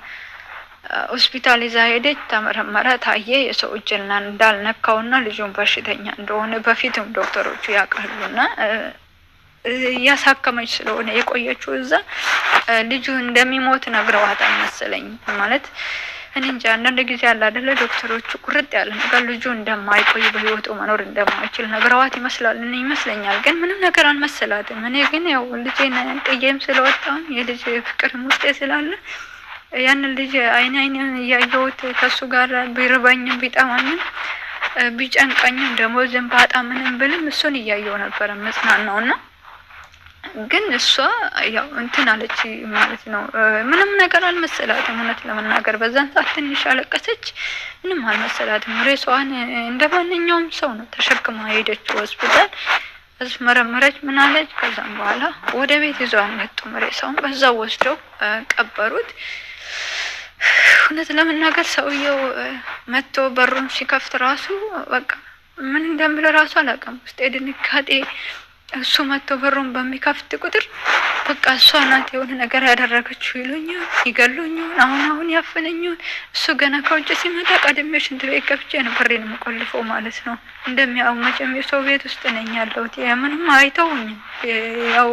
ሆስፒታል ይዛ ሄደች። ተመረመረ፣ ታየ የሰው እጅ እንዳልነካውና ልጁን በሽተኛ እንደሆነ በፊትም ዶክተሮቹ ያውቃሉና እያሳከመች ስለሆነ የቆየችው እዛ ልጁ እንደሚሞት ነግረዋታል መሰለኝ። ማለት እኔ እንጃ አንዳንድ ጊዜ ያለ አይደለ ዶክተሮቹ ቁርጥ ያለ ነገር ልጁ እንደማይቆይ በህይወቱ መኖር እንደማይችል ነግረዋት ይመስላል። እኔ ይመስለኛል፣ ግን ምንም ነገር አልመሰላትም። እኔ ግን ያው ልጄን ጥዬም ስለወጣሁኝ የልጅ ፍቅርም ውስጤ ስላለ ያንን ልጅ አይን እያየሁት ከሱ ጋር ቢርበኝም ቢጠማኝም ቢጨንቀኝም ደሞዝም ባጣ ምንም ብልም እሱን እያየው ነበር መጽናናውና ግን እሷ ያው እንትን አለች ማለት ነው። ምንም ነገር አልመሰላትም። እውነት ለመናገር በዛን ሰዓት ትንሽ አለቀሰች። ምንም አልመሰላትም። ሬሷን እንደ ማንኛውም ሰው ነው ተሸክማ ሄደችው ሆስፒታል። አስመረመረች፣ ምን አለች። ከዛም በኋላ ወደ ቤት ይዘዋን መጡ። ሬሳውን በዛው ወስደው ቀበሩት። እውነት ለመናገር ሰውየው መጥቶ በሩን ሲከፍት ራሱ በቃ ምን እንደምል ራሱ አላውቅም። ውስጤ ድንጋጤ እሱ መጥቶ በሩን በሚከፍት ቁጥር በቃ እሷ ናት የሆነ ነገር ያደረገችው ይሉኛል፣ ይገሉኛል፣ አሁን ያፈነኛል። እሱ ገና ከውጭ ሲመጣ ቀድሜው ሽንት ቤት ገብቼ ነው በሬን የምቆልፈው ማለት ነው። እንደሚያው መቼም የሰው ቤት ውስጥ ነኝ ያለሁት ምንም አይተውኝም። ያው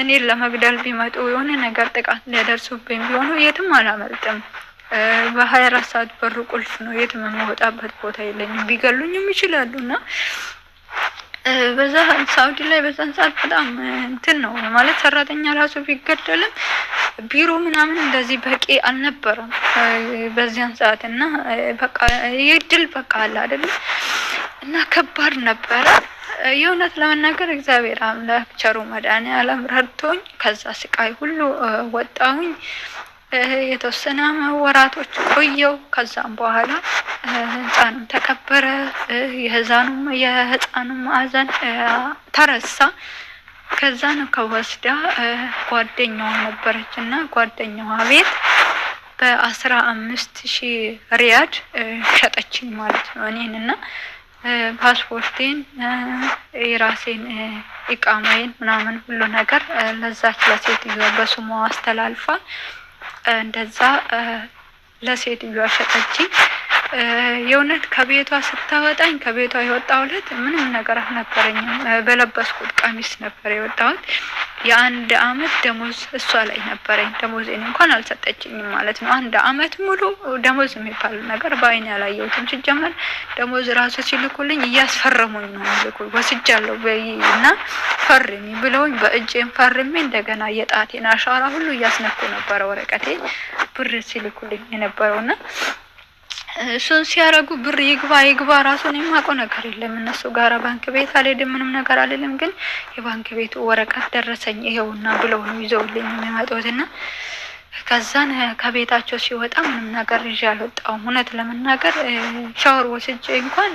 እኔን ለመግደል ቢመጡ የሆነ ነገር ጥቃት ሊያደርሱብኝ ቢሆኑ የትም አላመልጥም። በ24 ሰዓት በሩ ቁልፍ ነው። የትም የምወጣበት ቦታ የለኝም። ቢገሉኝም ይችላሉና በዛ ሳውዲ ላይ በዛን ሰዓት በጣም እንትን ነው ማለት ሰራተኛ ራሱ ቢገደልም ቢሮ ምናምን እንደዚህ በቂ አልነበረም በዚያን ሰዓት እና በቃ የድል በቃ አለ አይደል እና ከባድ ነበረ። የእውነት ለመናገር እግዚአብሔር አምላክ ቸሩ መድኃኒዓለም ረድቶኝ ከዛ ስቃይ ሁሉ ወጣሁኝ። የተወሰነ ወራቶች ቆየው። ከዛም በኋላ ህፃኑ ተከበረ። የህፃኑ ማዕዘን ተረሳ። ከዛ ነው ከወስዳ ጓደኛዋ ነበረች እና ጓደኛዋ ቤት በ15,000 ሪያድ ሸጠችኝ ማለት ነው እኔን እና ፓስፖርቴን የራሴን ኢቃማዬን ምናምን ሁሉ ነገር ለዛች ለሴትዮ በስሟ አስተላልፋ እንደዛ ለሴትዮዋ ሸጠችኝ። የእውነት ከቤቷ ስታወጣኝ ከቤቷ የወጣሁለት ምንም ነገር አልነበረኝም። በለበስኩት ቀሚስ ነበር የወጣሁት። የአንድ አመት ደሞዝ እሷ ላይ ነበረኝ። ደሞዜን እንኳን አልሰጠችኝም ማለት ነው። አንድ አመት ሙሉ ደሞዝ የሚባል ነገር በአይኔ ያላየሁትም። ሲጀመር ደሞዝ ራሱ ሲልኩልኝ እያስፈረሙኝ ነው የሚልኩኝ። ወስጃለሁ እና ፈርሚ ብለውኝ በእጄም ፈርሜ እንደገና የጣቴን አሻራ ሁሉ እያስነኩ ነበረ ወረቀቴ ብር ሲልኩልኝ የነበረውና እሱን ሲያረጉ ብር ይግባ ራሱን የማውቀው ነገር የለም። እነሱ ጋር ባንክ ቤት አልሄድም፣ ምንም ነገር አልልም። ግን የባንክ ቤቱ ወረቀት ደረሰኝ ይሄውና ብለው ነው ይዘውልኝ የሚመጡትና ከዛን ከቤታቸው ሲወጣ ምንም ነገር ይዤ አልወጣሁም። እውነት ለመናገር ሻወር ወስጄ እንኳን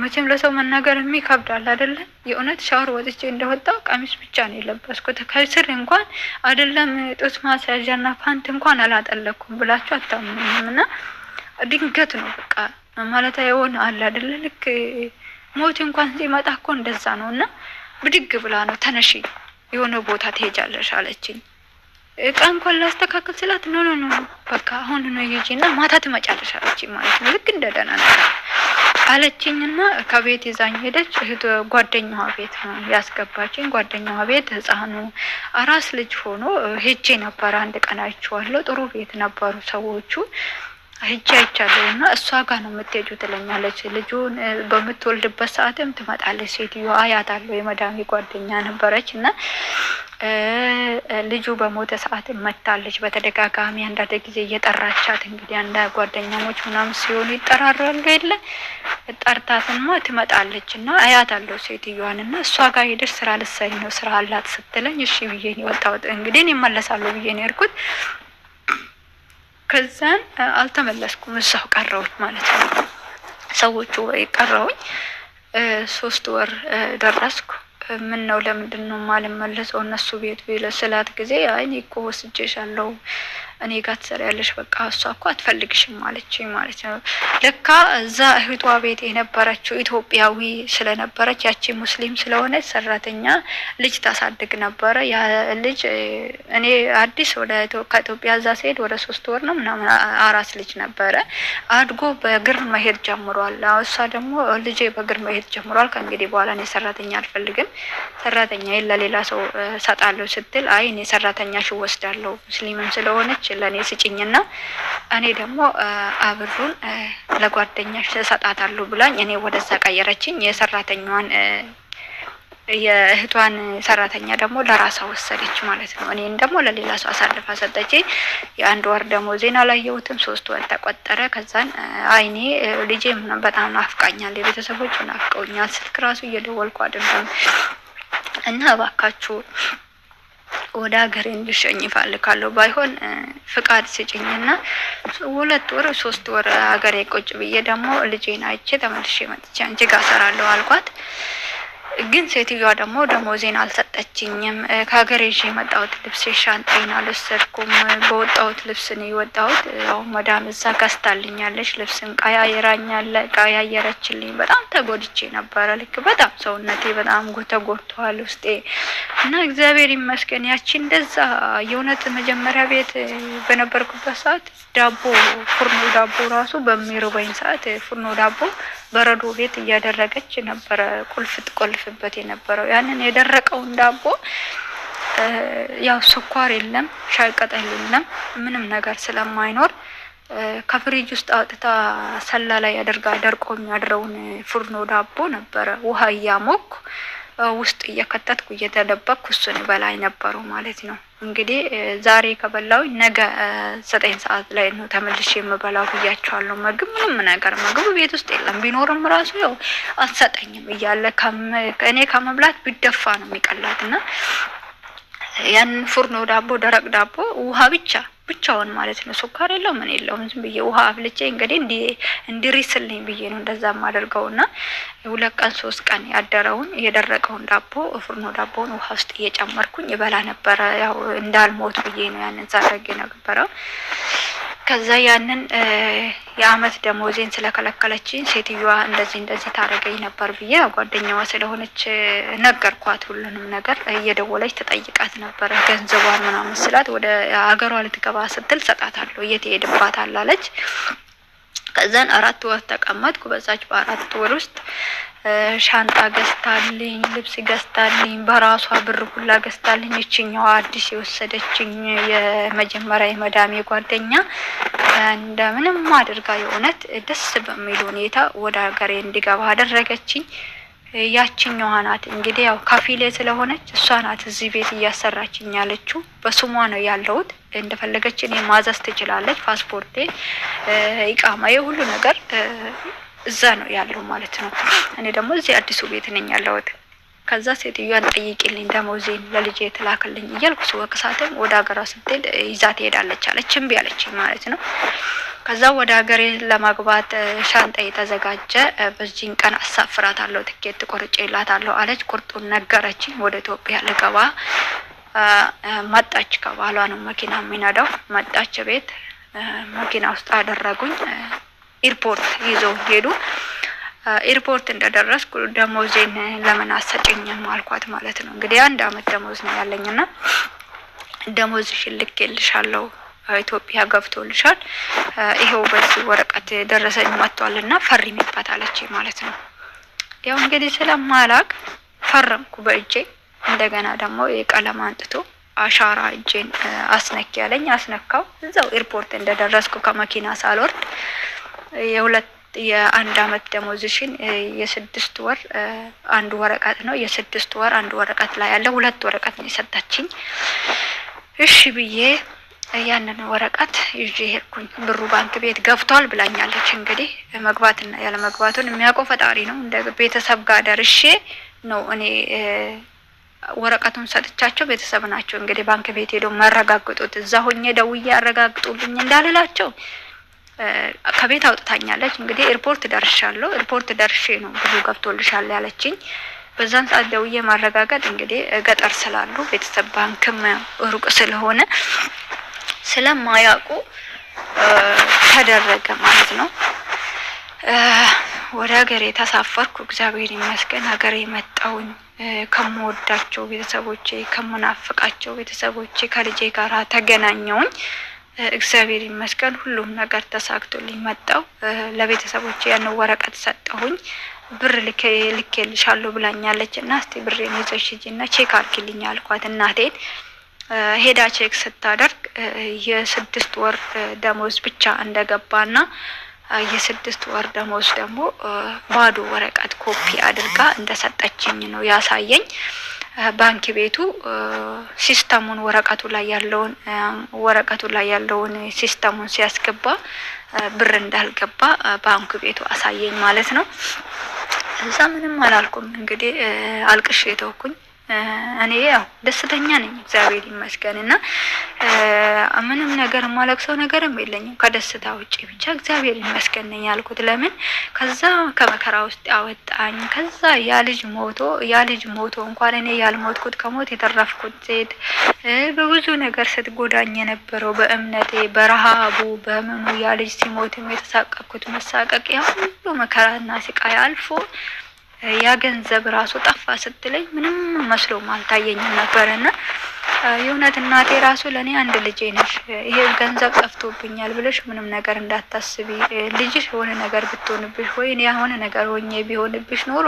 መቼም ለሰው መናገር የሚከብዳል አይደለ? የእውነት ሻወር ወጥቼ እንደወጣው ቀሚስ ብቻ ነው የለበስኩት። ከስር እንኳን አይደለም ጡት ማስያዣና ፓንት እንኳን አላጠለኩም ብላችሁ አታምኑኝም። እና ድንገት ነው በቃ ማለት የሆነ አለ አይደለ? ልክ ሞት እንኳን ሲመጣ እኮ እንደዛ ነው። እና ብድግ ብላ ነው ተነሺ የሆነ ቦታ ትሄጃለሽ አለችኝ። እቃ እንኳን ላስተካክል ስላት ኖ በቃ አሁን ነው ይጂና ማታ ትመጫለሽ አለችኝ ማለት ነው። ልክ እንደደና ነገር አለችኝና ከቤት ይዛኝ ሄደች። እህት ጓደኛዋ ቤት ነው ያስገባችኝ። ጓደኛዋ ቤት ህፃኑ አራስ ልጅ ሆኖ ሄጄ ነበር። አንድ ቀን አይቼዋለሁ። ጥሩ ቤት ነበሩ ሰዎቹ። ሄጄ አይቻለሁና እሷ ጋር ነው የምትሄጂው ትለኛለች። ልጁን በምትወልድበት ሰዓትም ትመጣለች ሴትዮዋ። አያታለሁ። የመዳሜ ጓደኛ ነበረች እና ልጁ በሞተ ሰዓት መታለች በተደጋጋሚ። አንዳንድ ጊዜ እየጠራቻት እንግዲህ አንዳ ጓደኛሞች ምናምን ሲሆኑ ይጠራራሉ የለ ጠርታትማ ትመጣለች እና አያታለሁ ሴትዮዋን እና እሷ ጋር ሄደሽ ስራ ልትሰሪ ነው ስራ አላት ስትለኝ እሺ ብዬ ነው የወጣሁት። እንግዲህ እኔ እመለሳለሁ ብዬ ነው የሄድኩት። ከዛን አልተመለስኩም፣ እዛው ቀረሁኝ ማለት ነው። ሰዎቹ ቀረሁኝ። 3 ወር ደረስኩ። ምን ነው ለምንድን ነው የማልመለሰው እነሱ ቤት ስላት ጊዜ አይ እኔ እኮ ወስጄሻለሁ እኔ ጋር ትሰሪያለሽ፣ በቃ እሷ እኮ አትፈልግሽም ማለችኝ ማለት ነው። ለካ እዛ እህቷ ቤት የነበረችው ኢትዮጵያዊ ስለነበረች ያቺ ሙስሊም ስለሆነች ሰራተኛ ልጅ ታሳድግ ነበረ። ያ ልጅ እኔ አዲስ ወደ ከኢትዮጵያ እዛ ስሄድ ወደ 3 ወር ነው ምናምን አራስ ልጅ ነበረ። አድጎ በእግር መሄድ ጀምሯል። እሷ ደግሞ ልጄ በእግር መሄድ ጀምሯል፣ ከእንግዲህ በኋላ እኔ ሰራተኛ አልፈልግም፣ ሰራተኛ ለሌላ ሰው ሰጣለሁ ስትል አይ እኔ ሰራተኛሽ ወስዳለሁ ሙስሊምም ስለሆነች ለኔ ስጭኝና እኔ ደግሞ አብሩን ለጓደኛሽ ሰጣታለሁ ብላኝ እኔ ወደዛ ቀየረችኝ። የሰራተኛዋን የእህቷን ሰራተኛ ደግሞ ለራሷ ወሰደች ማለት ነው። እኔን ደግሞ ለሌላ ሰው አሳልፋ ሰጠችኝ። የ1 ወር ደሞዜን አላየሁትም። 3 ወር ተቆጠረ። ከዛን አይኔ ልጄ በጣም ናፍቃኛል፣ የቤተሰቦች ናፍቀውኛል፣ ስልክ ራሱ እየደወልኩ አይደለም እና እባካችሁ ወደ ሀገሬ እንድሸኝ እፈልጋለሁ፣ ባይሆን ፍቃድ ስጭኝና 2 ወር 3 ወር ሀገሬ ቁጭ ብዬ ደግሞ ልጄን አይቼ ተመልሼ መጥቼ አንቺ ጋር እሰራለሁ አልኳት። ግን ሴትዮዋ ደግሞ ደሞዜን አልሰጠ አልሰጠችኝም። ከሀገር ይዤ የመጣሁት ልብስ ሻንጣዬን አልወሰድኩም። በወጣሁት ልብስ ነው የወጣሁት። ያው መዳም እዛ ገዝታልኛለች። ልብስም ቀያየረችልኝ። በጣም ተጎድቼ ነበረ። ልክ በጣም ሰውነቴ በጣም ተጎድቷል ውስጤ እና እግዚአብሔር ይመስገን ያቺ እንደዛ የእውነት መጀመሪያ ቤት በነበርኩበት ሰዓት ዳቦ ፉርኖ ዳቦ ራሱ በሚርበኝ ሰዓት ፉርኖ ዳቦ በረዶ ቤት እያደረገች ነበረ ቁልፍ ትቆልፍበት የነበረው። ያንን የደረቀውን ዳቦ ያው ስኳር የለም፣ ሻይ ቅጠል የለም፣ ምንም ነገር ስለማይኖር ከፍሪጅ ውስጥ አውጥታ ሰላ ላይ አድርጋ ደርቆ የሚያድረውን ፉርኖ ዳቦ ነበረ ውሃ እያሞኩ ውስጥ እየከተትኩ እየተደበቅኩ እሱን በላይ ነበረው ማለት ነው። እንግዲህ ዛሬ ከበላው ነገ 9 ሰዓት ላይ ነው ተመልሼ የምበላው ብያቸዋለሁ። ምንም ነገር ምግብ ቤት ውስጥ የለም። ቢኖርም ራሱ ያው አትሰጠኝም እያለ እኔ ከመብላት ቢደፋ ነው የሚቀላትና ያን ፉርኖ ዳቦ ደረቅ ዳቦ ውሃ ብቻውን ማለት ነው። ስኳር የለው ምን የለውም። ዝም ብዬ ውሃ አፍልቼ እንግዲህ እንዲሪስልኝ ብዬ ነው እንደዛ ማደርገውና 2 ቀን 3 ቀን ያደረውን የደረቀውን ዳቦ ፉርኖ ዳቦውን ውሃ ውስጥ እየጨመርኩኝ ይበላ ነበረ። ያው እንዳልሞት ብዬ ነው ያንን ሳደርግ የነበረው። ከዛ ያንን የአመት ደሞዜን ስለከለከለችኝ ሴትዮዋ እንደዚህ ታረገኝ ነበር ብዬ ጓደኛዋ ስለሆነች ነገርኳት። ሁሉንም ነገር እየደወለች ተጠይቃት ነበር። ገንዘቧን ምናምን ስላት ወደ ሀገሯ ልትገባ ስትል ሰጣታለሁ እየተሄድባታል አለች። ከዛን 4 ወር ተቀመጥኩ። በዛች በ4 ወር ውስጥ ሻንጣ ገዝታልኝ፣ ልብስ ገዝታልኝ፣ በራሷ ብር ሁላ ገዝታልኝ። እቺኛዋ አዲስ የወሰደችኝ የመጀመሪያ የመዳሜ ጓደኛ እንደምንም አድርጋ የእውነት ደስ በሚል ሁኔታ ወደ ሀገሬ እንዲገባ አደረገችኝ። ያቺኛዋ ናት እንግዲህ ያው ካፊሌ ስለሆነች እሷ ናት እዚህ ቤት እያሰራችኝ ያለችው። በስሟ ነው ያለሁት። እንደፈለገች እኔ ማዘዝ ትችላለች። ፓስፖርቴ፣ ኢቃማዬ፣ ሁሉ ነገር እዛ ነው ያለው ማለት ነው። እኔ ደግሞ እዚህ አዲሱ ቤት ነኝ ያለሁት። ከዛ ሴትዮዋን ጠይቂልኝ ደሞዜን ለልጄ ትላክልኝ እያልኩ ስወቅሳትም ወደ ሀገሯ ስትሄድ ይዛ ትሄዳለች አለች። እምቢ አለችኝ ማለት ነው። ከዛ ወደ ሀገሬ ለማግባት ሻንጣዬ ተዘጋጀ። በዚህን ቀን አሳፍራታለሁ፣ ትኬት ቆርጬላታለሁ አለች። ቁርጡን ነገረችኝ። ወደ ኢትዮጵያ ልገባ መጣች። ከባሏ ነው መኪና የሚነዳው። መጣች ቤት መኪና ውስጥ አደረጉኝ። ኤርፖርት ይዘው ሄዱ። ኤርፖርት እንደደረስኩ ደሞዜን ለምን አሰጭኝም አልኳት ማለት ነው። እንግዲህ 1 አመት ደሞዝ ነው ያለኝና ደሞዝሽን ልኬልሻለሁ፣ ኢትዮጵያ ገብቶልሻል፣ ይሄው በዚህ ወረቀት ደረሰኝ መጥቷልና ፈርሚበት አለች ማለት ነው። ያው እንግዲህ ስለማላቅ ፈረምኩ በእጄ። እንደገና ደግሞ የቀለም አንጥቶ አሻራ እጄን አስነኪ ያለኝ አስነካው። እዛው ኤርፖርት እንደደረስኩ ከመኪና ሳልወርድ የ1 አመት ደሞዝሽን የ6 ወር አንድ ወረቀት ነው፣ የ6 ወር አንድ ወረቀት ላይ ያለ 2 ወረቀት ነው የሰጣችኝ። እሺ ብዬ ያንን ወረቀት ይዤ ሄድኩኝ። ብሩ ባንክ ቤት ገብቷል ብላኛለች። እንግዲህ መግባትና ያለ መግባቱን የሚያውቀው ፈጣሪ ነው። እንደ ቤተሰብ ጋር ደርሼ ነው እኔ ወረቀቱን ሰጥቻቸው። ቤተሰብ ናቸው እንግዲህ ባንክ ቤት ሄደው ማረጋግጡት። እዛ ሆኜ ደውዬ አረጋግጡልኝ እንዳልላቸው ከቤት አውጥታኛለች። እንግዲህ ኤርፖርት ደርሻለሁ። ኤርፖርት ደርሼ ነው ብሩ ገብቶልሻል ያለችኝ። በዛን ሰዓት ደውዬ ማረጋገጥ እንግዲህ ገጠር ስላሉ ቤተሰብ ባንክም ሩቅ ስለሆነ ስለማያውቁ ተደረገ ማለት ነው። ወደ ሀገሬ ተሳፈርኩ። እግዚአብሔር ይመስገን ሀገሬ መጣሁኝ። ከምወዳቸው ቤተሰቦቼ፣ ከምናፍቃቸው ቤተሰቦቼ ከልጄ ጋር ተገናኘሁኝ። እግዚአብሔር ይመስገን ሁሉም ነገር ተሳክቶልኝ መጣሁ። ለቤተሰቦቼ ያን ወረቀት ሰጠሁኝ። ብር ልኬልሻለሁ ብላኛለች እና እስቲ ብሬን ይዘሽ ሂጂና ቼክ አድርጊልኝ አልኳት እናቴን። ሄዳ ቼክ ስታደርግ የ6 ወር ደሞዝ ብቻ እንደገባና የ6 ወር ደሞዝ ደግሞ ባዶ ወረቀት ኮፒ አድርጋ እንደሰጠችኝ ነው ያሳየኝ። ባንክ ቤቱ ሲስተሙን ወረቀቱ ላይ ያለውን ሲስተሙን ሲያስገባ ብር እንዳልገባ ባንክ ቤቱ አሳየኝ ማለት ነው። እዛ ምንም አላልኩም እንግዲህ አልቅሼ ተውኩኝ። እኔ ያው ደስተኛ ነኝ እግዚአብሔር ይመስገንና ምንም ነገር ማለቅሰው ነገርም የለኝም ከደስታ ውጪ ብቻ እግዚአብሔር ይመስገን ነኝ ያልኩት። ለምን ከዛ ከመከራ ውስጥ ያወጣኝ ከዛ ያ ልጅ ሞቶ እንኳን እኔ ያልሞትኩት ከሞት የተረፍኩት ሴት በብዙ ነገር ስትጎዳኝ የነበረው በእምነቴ በረሃቡ በምኑ ያ ልጅ ሲሞትም የተሳቀቅኩት መሳቀቅ ያ ሁሉ መከራና ስቃይ አልፎ ያ ገንዘብ ራሱ ጠፋ ስትለኝ ምንም መስሎም አልታየኝም ነበርና የእውነት እናቴ ራሱ ለኔ አንድ ልጄ ነሽ፣ ይሄ ገንዘብ ጠፍቶብኛል ብለሽ ምንም ነገር እንዳታስቢ፣ ልጅሽ የሆነ ነገር ብትሆንብሽ ወይ እኔ የሆነ ነገር ሆኜ ቢሆንብሽ ኖሮ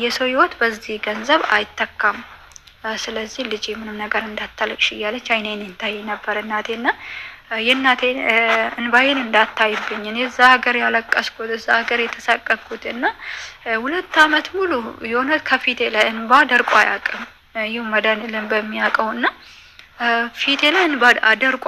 የሰው ህይወት በዚህ ገንዘብ አይተካም፣ ስለዚህ ልጄ ምንም ነገር እንዳታለቅሽ እያለች አይኔን እንታይ ነበር እናቴና የእናቴን እንባዬን እንዳታይብኝ እኔ እዛ ሀገር ያለቀስኩት እዛ ሀገር የተሳቀቅኩት እና 2 አመት ሙሉ የሆነ ከፊቴ ላይ እንባ ደርቆ አያውቅም። ይኸው መድኃኒዓለም በሚያውቀውና ፊቴ ላይ እንባ ደርቆ